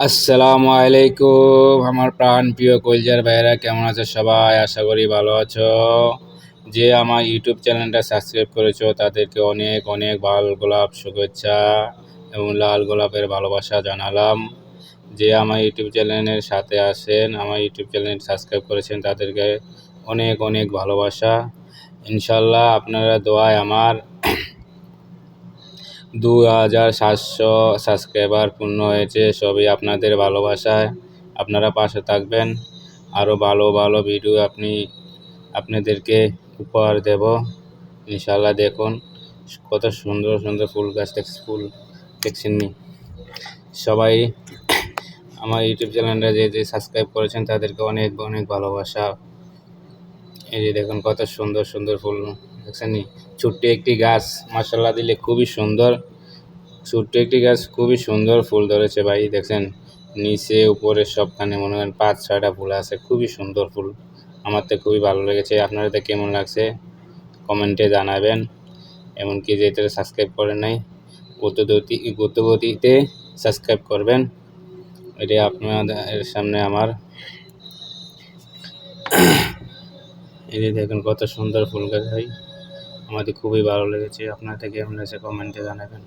আসসালামু আলাইকুম আমার প্রাণ প্রিয় কলজার ভাইয়েরা, কেমন আছো সবাই? আশা করি ভালো আছো। যে আমার ইউটিউব চ্যানেলটা সাবস্ক্রাইব করেছো তাদেরকে অনেক অনেক লাল গোলাপ শুভেচ্ছা এবং লাল গোলাপের ভালোবাসা জানালাম। যে আমার ইউটিউব চ্যানেলের সাথে আছেন, আমার ইউটিউব চ্যানেল সাবস্ক্রাইব করেছেন তাদেরকে অনেক অনেক ভালোবাসা। ইনশাল্লাহ আপনারা দোয়ায় আমার 2700 সাবস্ক্রাইবার পূর্ণ হয়েছে, সবই আপনাদের ভালোবাসায়। আপনারা পাশে থাকবেন, আরও ভালো ভালো ভিডিও আপনাদেরকে উপহার দেব ইনশাল্লাহ। দেখুন কত সুন্দর সুন্দর ফুল গাছ দেখছেন নি সবাই। আমার ইউটিউব চ্যানেলটা যে সাবস্ক্রাইব করেছেন তাদেরকে অনেক অনেক ভালোবাসা। এই যে দেখুন কত সুন্দর সুন্দর ফুল দেখছেন নি। ছোট্ট একটি গাছ মাশাআল্লাহ দিলে খুবই সুন্দর, ছোট্ট একটি গাছ খুবই সুন্দর ফুল ধরেছে ভাই। দেখছেন নিচে উপরে সবখানে মনে করেন 5-6টা ফুল আছে, খুবই সুন্দর ফুল। আমার তো খুবই ভালো লেগেছে। আপনাদের কেমন লাগছে কমেন্টে জানাবেন। এমনকি যেটা সাবস্ক্রাইব করেন নাই গতিতে সাবস্ক্রাইব করবেন। এটা আপনাদের সামনে আমার এই যে দেখুন কত সুন্দর ফুল গাছ ভাই, আমাদের খুবই ভালো লেগেছে। আপনাদের কেমন লাগছে কমেন্টে জানাবেন।